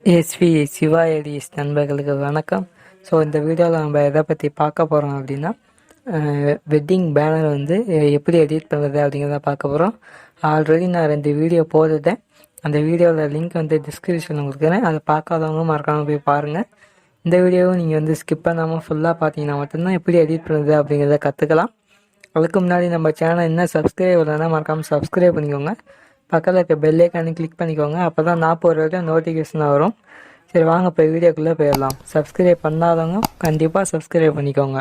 Svsivaeditz நண்பர்களுக்கு வணக்கம். So இந்த வீடியோவில் நம்ம எதை பற்றி பார்க்க போகிறோம் அப்படின்னா, வெட்டிங் பேனர் வந்து எப்படி எடிட் பண்ணுறது அப்படிங்கிறத பார்க்க போகிறோம். ஆல்ரெடி நான் 2 வீடியோ போட்டுட்டேன். அந்த வீடியோவில் லிங்க் வந்து டிஸ்கிரிப்ஷனில் கொடுக்குறேன். அதை பார்க்காதவங்க மறக்காமல் போய் பாருங்கள். இந்த வீடியோவும் நீங்கள் வந்து ஸ்கிப் பண்ணாமல் ஃபுல்லாக பார்த்தீங்கன்னா மட்டும்தான் எப்படி எடிட் பண்ணுறது அப்படிங்கிறத கற்றுக்கலாம். அதுக்கு முன்னாடி நம்ம சேனல் என்ன சப்ஸ்கிரைப் இல்லைன்னா மறக்காமல் சப்ஸ்கிரைப் பண்ணிக்கோங்க. பக்கத்தில் இருக்க பெல் ஐக்கானு கிளிக் பண்ணிக்கோங்க. அப்போ தான் நான் போகிற நோட்டிஃபிகேஷன் வரும். சரி, வாங்க இப்போ வீடியோக்குள்ளே போயிடலாம். சப்ஸ்கிரைப் பண்ணாதவங்க கண்டிப்பாக சப்ஸ்கிரைப் பண்ணிக்கோங்க.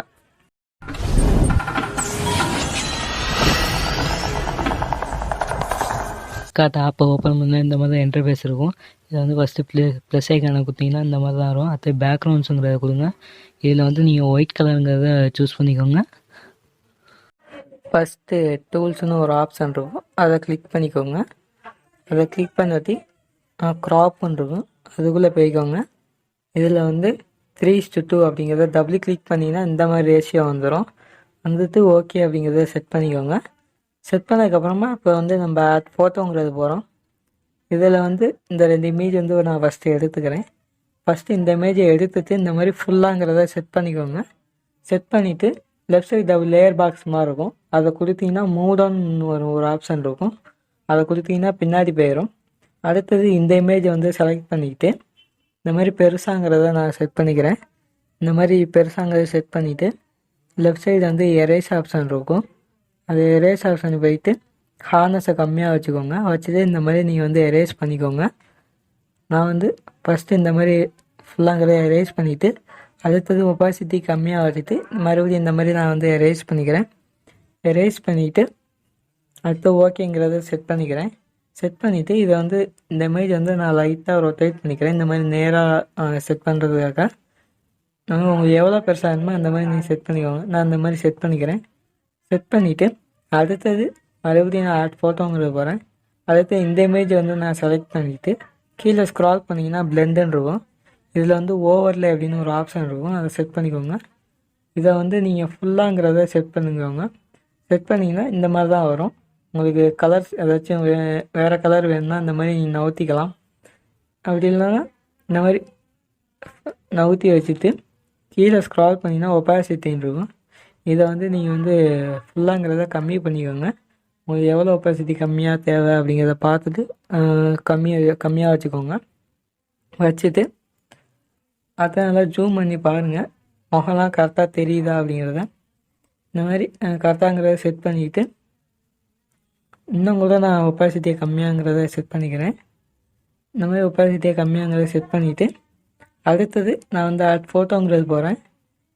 ஆப்பை ஓப்பன் பண்ணால் இந்த மாதிரி தான் இன்டர்ஃபேஸ் இருக்கும். இதை வந்து ஃபஸ்ட்டு ப்ளஸ் ஐக்கானை கொடுத்தீங்கன்னா இந்த மாதிரி தான் வரும். அது பேக்ரவுண்ட்ஸுங்கிறத கொடுங்க. இதில் வந்து நீங்கள் ஒயிட் கலருங்கிறத சூஸ் பண்ணிக்கோங்க. ஃபஸ்ட்டு டூல்ஸ்னு ஒரு ஆப்ஷன் இருக்கும், அதை கிளிக் பண்ணிக்கோங்க. அதை கிளிக் பண்ணிட்டு க்ராப்னு இருக்கும், அதுக்குள்ளே போய்க்கோங்க. இதில் வந்து 3:2 அப்படிங்கிறத டபுள் கிளிக் பண்ணிங்கன்னா இந்த மாதிரி ரேஷியோ வந்துட்டு ஓகே அப்படிங்கிறத செட் பண்ணிக்கோங்க. செட் பண்ணதுக்கப்புறமா இப்போ வந்து நம்ம ஆட் ஃபோட்டோங்கிறது போகிறோம். இதில் வந்து இந்த 2 இமேஜ் வந்து நான் ஃபஸ்ட்டு எடுத்துக்கிறேன். ஃபஸ்ட்டு இந்த இமேஜை எடுத்துகிட்டு இந்த மாதிரி ஃபுல்லாங்கிறத செட் பண்ணிக்கோங்க. செட் பண்ணிவிட்டு left side double layer box மாதிரி இருக்கும், அதை கொடுத்தீங்கன்னா மூடவுன் ஒரு ஆப்ஷன் இருக்கும், அதை கொடுத்தீங்கன்னா பின்னாடி போயிடும். அடுத்தது இந்த இமேஜை வந்து செலக்ட் பண்ணிக்கிட்டு இந்த மாதிரி பெருசாங்கிறத நான் செட் பண்ணிக்கிறேன். இந்த மாதிரி பெருசாங்கிறத செட் பண்ணிவிட்டு லெஃப்ட் சைடு வந்து எரேஸ் ஆப்ஷன் இருக்கும், அது எரேஸ் ஆப்ஷன் போயிட்டு ஹார்னஸை கம்மியாக வச்சுக்கோங்க. வச்சுட்டு இந்த மாதிரி நீங்கள் வந்து எரேஸ் பண்ணிக்கோங்க. நான் வந்து ஃபஸ்ட்டு இந்த மாதிரி ஃபுல்லாங்கிறத எரேஸ் பண்ணிவிட்டு அடுத்தது ஒப்பாசிட்டி கம்மியாக வச்சுட்டு மறுபடியும் இந்த மாதிரி நான் வந்து எரேஸ் பண்ணிக்கிறேன். எரேஸ் பண்ணிவிட்டு அடுத்து ஓகேங்கிறத செட் பண்ணிக்கிறேன். செட் பண்ணிவிட்டு இதை வந்து இந்த இமேஜ் வந்து நான் லைட்டாக ரொட்டேட் பண்ணிக்கிறேன். இந்த மாதிரி நேராக செட் பண்ணுறதுக்காக உங்களுக்கு எவ்வளோ பெருசாக வேணுமோ அந்த மாதிரி நீங்கள் செட் பண்ணிக்கோங்க. நான் இந்த மாதிரி செட் பண்ணிக்கிறேன். செட் பண்ணிவிட்டு அடுத்தது மறுபடியும் நான் ஆட் ஃபோட்டோங்கிறது போகிறேன். அடுத்து இந்த இமேஜ் வந்து நான் செலக்ட் பண்ணிவிட்டு கீழே ஸ்க்ரால் பண்ணிங்கன்னா பிளெண்டுன்னு இருக்கும். இதில் வந்து ஓவர்லே அப்படின்னு ஒரு ஆப்ஷன் இருக்கும், அதை செட் பண்ணிக்கோங்க. இதை வந்து நீங்கள் ஃபுல்லாங்கிறத செட் பண்ணிக்கோங்க. செட் பண்ணிங்கன்னா இந்த மாதிரி தான் வரும். உங்களுக்கு கலர்ஸ் ஏதாச்சும் வேறு கலர் வேணும்னா இந்த மாதிரி நீங்கள் நவுத்திக்கலாம். அப்படி இல்லைன்னா இந்த மாதிரி நவுத்தி வச்சுட்டு கீழே ஸ்க்ரால் பண்ணிங்கன்னா ஒப்பாசிட்டின்னு இருக்கும். இதை வந்து நீங்கள் வந்து ஃபுல்லாங்கிறத கம்மி பண்ணிக்கோங்க. உங்களுக்கு எவ்வளோ ஒப்பாசிட்டி கம்மியாக தேவை அப்படிங்கிறத பார்த்துட்டு கம்மியாக வச்சுக்கோங்க. வச்சுட்டு அதை நல்லா ஜூம் பண்ணி பாருங்கள், முகம்லாம் கரெக்டாக தெரியுதா அப்படிங்கிறத. இந்த மாதிரி கரெக்டாங்கிறத செட் பண்ணிக்கிட்டு இன்னும் கூட நான் ஒப்பாசிட்டியை கம்மியாங்கிறத செட் பண்ணிக்கிறேன். இந்த மாதிரி ஒப்பாசிட்டியை கம்மியாங்கிறத செட் பண்ணிவிட்டு அடுத்தது நான் வந்து ஆட் ஃபோட்டோங்கிறது போகிறேன்.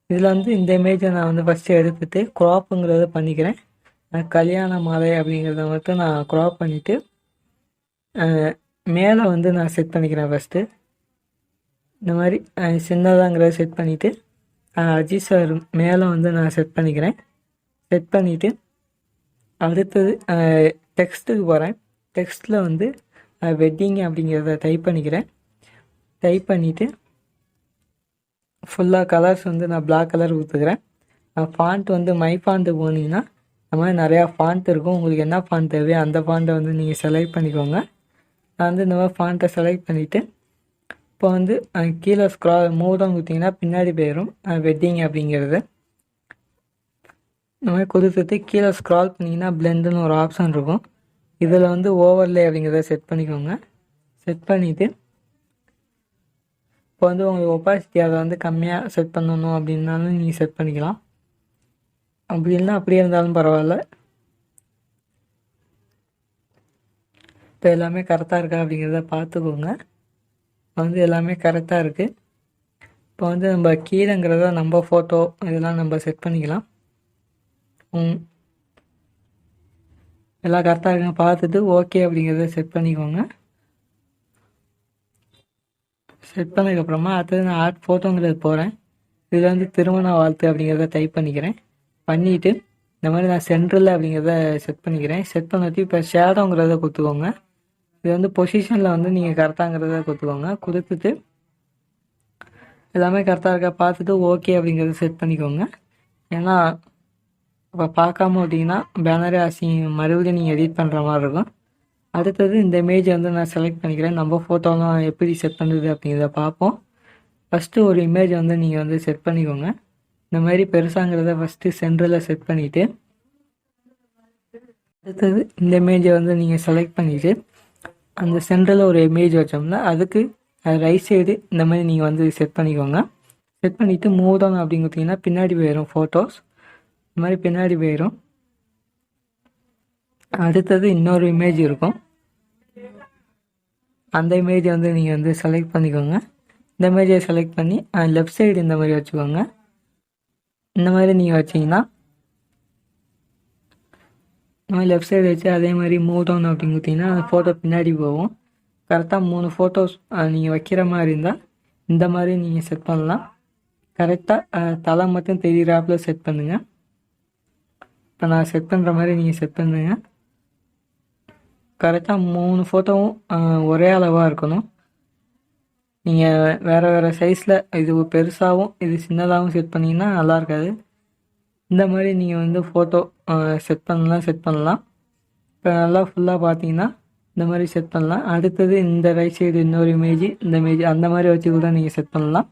இதில் வந்து இந்த இமேஜை நான் வந்து ஃபஸ்ட்டு எடுத்துகிட்டு க்ராப்புங்கிறத பண்ணிக்கிறேன். கல்யாண மாலை அப்படிங்கிறத மட்டும் நான் க்ராப் பண்ணிவிட்டு மேலே வந்து நான் செட் பண்ணிக்கிறேன். ஃபஸ்ட்டு இந்த மாதிரி சின்னதாங்கிறத செட் பண்ணிவிட்டு அஜித் சார் மேலே வந்து நான் செட் பண்ணிக்கிறேன். செட் பண்ணிவிட்டு அடுத்தது டெக்ஸ்ட்டுக்கு போகிறேன். டெக்ஸ்ட்டில் வந்து வெட்டிங் அப்படிங்கிறத டைப் பண்ணிக்கிறேன். டைப் பண்ணிவிட்டு ஃபுல்லாக கலர்ஸ் வந்து நான் பிளாக் கலர் கொடுத்துக்கிறேன். ஃபாண்ட் வந்து மை ஃபாண்ட்டு போனீங்கன்னா இந்த மாதிரி நிறையா ஃபாண்ட் இருக்கும். உங்களுக்கு என்ன ஃபாண்ட் தேவையோ அந்த ஃபாண்ட்டை வந்து நீங்கள் செலக்ட் பண்ணிக்கோங்க. நான் வந்து இந்த மாதிரி ஃபாண்ட்டை செலக்ட் பண்ணிவிட்டு இப்போ வந்து கீழே மூடம் கொடுத்தீங்கன்னா பின்னாடி போயிடும் வெட்டிங் அப்படிங்கிறது. இந்த மாதிரி கொடுத்துட்டு கீழே ஸ்க்ரால் பண்ணிங்கன்னா பிளெண்டுன்னு ஒரு ஆப்ஷன் இருக்கும். இதில் வந்து ஓவர்லே அப்படிங்கிறத செட் பண்ணிக்கோங்க. செட் பண்ணிவிட்டு இப்போ வந்து உங்களுக்கு ஒப்பாசிட்டி அதை வந்து கம்மியாக செட் பண்ணணும் அப்படின்னாலும் நீங்கள் செட் பண்ணிக்கலாம். அப்படி இல்லைனா அப்படியே இருந்தாலும் பரவாயில்ல. இப்போ எல்லாமே கரெக்டாக இருக்கா அப்படிங்கிறத பார்த்துக்கோங்க. வந்து எல்லாமே கரெக்டாக இருக்குது. இப்போ வந்து நம்ம கீழேங்கிறத நம்ம ஃபோட்டோ இதெல்லாம் நம்ம செட் பண்ணிக்கலாம். எல்லாம் கரெக்டாக இருக்குங்க பார்த்துட்டு ஓகே அப்படிங்கிறத செட் பண்ணிக்கோங்க. செட் பண்ணதுக்கப்புறமா அடுத்தது நான் ஆட் ஃபோட்டோங்கிறது போகிறேன். இதில் வந்து திருமண வாழ்த்து அப்படிங்கிறத டைப் பண்ணிக்கிறேன். பண்ணிவிட்டு இந்த மாதிரி நான் சென்ட்ரலில் அப்படிங்கிறத செட் பண்ணிக்கிறேன். செட் பண்ணிட்டு இப்போ ஷேடோங்கிறத கொடுத்துக்கோங்க. இது வந்து பொசிஷனில் வந்து நீங்கள் கரெக்டாங்கிறத கொடுத்துக்கோங்க. கொடுத்துட்டு எல்லாமே கரெக்டாக இருக்கா பார்த்துட்டு ஓகே அப்படிங்கிறத செட் பண்ணிக்கோங்க. ஏன்னா இப்போ பார்க்காம விட்டிங்கன்னா பேனரே மறுபடியும் நீங்கள் எடிட் பண்ணுற மாதிரி இருக்கும். அடுத்தது இந்த இமேஜை வந்து நான் செலக்ட் பண்ணிக்கிறேன். நம்ம ஃபோட்டோலாம் எப்படி செட் பண்ணுறது அப்படிங்கிறத பார்ப்போம். ஃபஸ்ட்டு ஒரு இமேஜை வந்து நீங்கள் வந்து செட் பண்ணிக்கோங்க. இந்த மாதிரி பெருசாங்கிறத ஃபஸ்ட்டு சென்டரில் செட் பண்ணிவிட்டு, அடுத்தது இந்த இமேஜை வந்து நீங்கள் செலக்ட் பண்ணிவிட்டு அந்த சென்டரில் ஒரு இமேஜ் வச்சோம்னா அதுக்கு ரைட் சைடு இந்த மாதிரி நீங்கள் வந்து செட் பண்ணிக்கோங்க. செட் பண்ணிவிட்டு மூவ் டவுன் அப்படின்னு கொடுத்தீங்கன்னா பின்னாடி போயிடும் ஃபோட்டோஸ். இந்த மாதிரி பின்னாடி போயிடும். அடுத்தது இன்னொரு இமேஜ் இருக்கும். அந்த இமேஜை வந்து நீங்கள் வந்து செலக்ட் பண்ணிக்கோங்க. இந்த இமேஜை செலக்ட் பண்ணி லெஃப்ட் சைடு இந்த மாதிரி வச்சுக்கோங்க. இந்த மாதிரி நீங்கள் வச்சிங்கன்னா இந்த மாதிரி லெஃப்ட் சைடு வச்சு அதே மாதிரி மூவ் டவுன் அப்படின்னு கொடுத்தீங்கன்னா அந்த ஃபோட்டோ பின்னாடி போகும். கரெக்டாக 3 ஃபோட்டோஸ் நீங்கள் வைக்கிற மாதிரி இருந்தால் இந்த மாதிரி நீங்கள் செட் பண்ணலாம். கரெக்டாக தலை மட்டும் தெரிகிறாப்பில் செட் பண்ணுங்கள். இப்போ நான் செட் பண்ணுற மாதிரி நீங்கள் செட் பண்ணுங்கள். கரெக்டாக 3 ஃபோட்டோவும் ஒரே அளவாக இருக்கணும். நீங்கள் வேறு சைஸில் இது பெருசாகவும் இது சின்னதாகவும் செட் பண்ணிங்கன்னா நல்லா இருக்காது. இந்த மாதிரி நீங்கள் வந்து ஃபோட்டோ செட் பண்ணலாம். இப்போ நல்லா ஃபுல்லாக பார்த்தீங்கன்னா இந்த மாதிரி செட் பண்ணலாம். அடுத்தது இந்த ரைட் சைடு இன்னொரு இமேஜ், இந்த இமேஜ் அந்த மாதிரி வச்சு கூட நீங்கள் செட் பண்ணலாம்.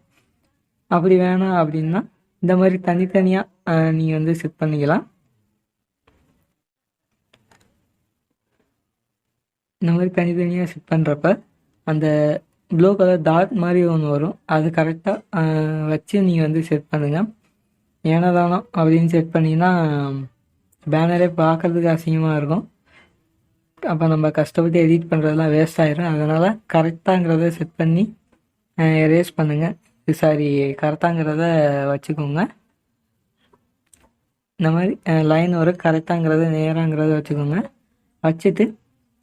அப்படி வேணாம் அப்படின்னா இந்த மாதிரி தனித்தனியாக நீங்கள் வந்து செட் பண்ணிக்கலாம். இந்த மாதிரி தனித்தனியாக செட் பண்ணுறப்ப அந்த ப்ளூ கலர் டாட் மாதிரி ஒன்று வரும். அது கரெக்டாக வச்சு நீங்கள் வந்து செட் பண்ணுங்கள். ஏனதானோ அப்படின்னு செட் பண்ணிங்கன்னா பேனரே பார்க்குறதுக்கு அசிங்கமாக இருக்கும். அப்போ நம்ம கஷ்டப்பட்டு எடிட் பண்ணுறதுலாம் வேஸ்ட் ஆகிடும். அதனால் கரெக்டாங்கிறத செட் பண்ணி எரேஸ் பண்ணுங்கள். கரெக்டாங்கிறத வச்சுக்கோங்க. இந்த மாதிரி லைன் வரும். கரெக்டாங்கிறத நேராங்கிறத வச்சுக்கோங்க. வச்சுட்டு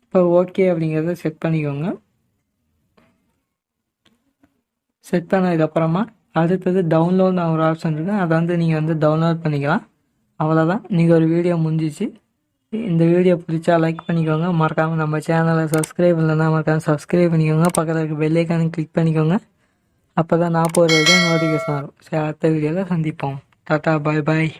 இப்போ ஓகே அப்படிங்கிறத செட் பண்ணிக்கோங்க. செட் பண்ணதுக்கப்புறமா அடுத்தது டவுன்லோட் ஒரு ஆப்ஷன் இருக்குது. அதை வந்து நீங்கள் வந்து டவுன்லோட் பண்ணிக்கலாம். அவ்வளோதான், நீங்கள் ஒரு வீடியோ முடிஞ்சிச்சு. இந்த வீடியோ பிடிச்சா லைக் பண்ணிக்கோங்க. மறக்காமல் நம்ம சேனலை சப்ஸ்கிரைப் இல்லைன்னா மறக்காமல் சப்ஸ்கிரைப் பண்ணிக்கோங்க. பக்கத்தில் இருக்க பெல் ஐக்கானை கிளிக் பண்ணிக்கோங்க. அப்போ தான் நான் போகிற வீடியோ நோட்டிஃபிகேஷன் வரும். சரி, அடுத்த வீடியோவில் சந்திப்போம். டாட்டா, பாய் பாய்.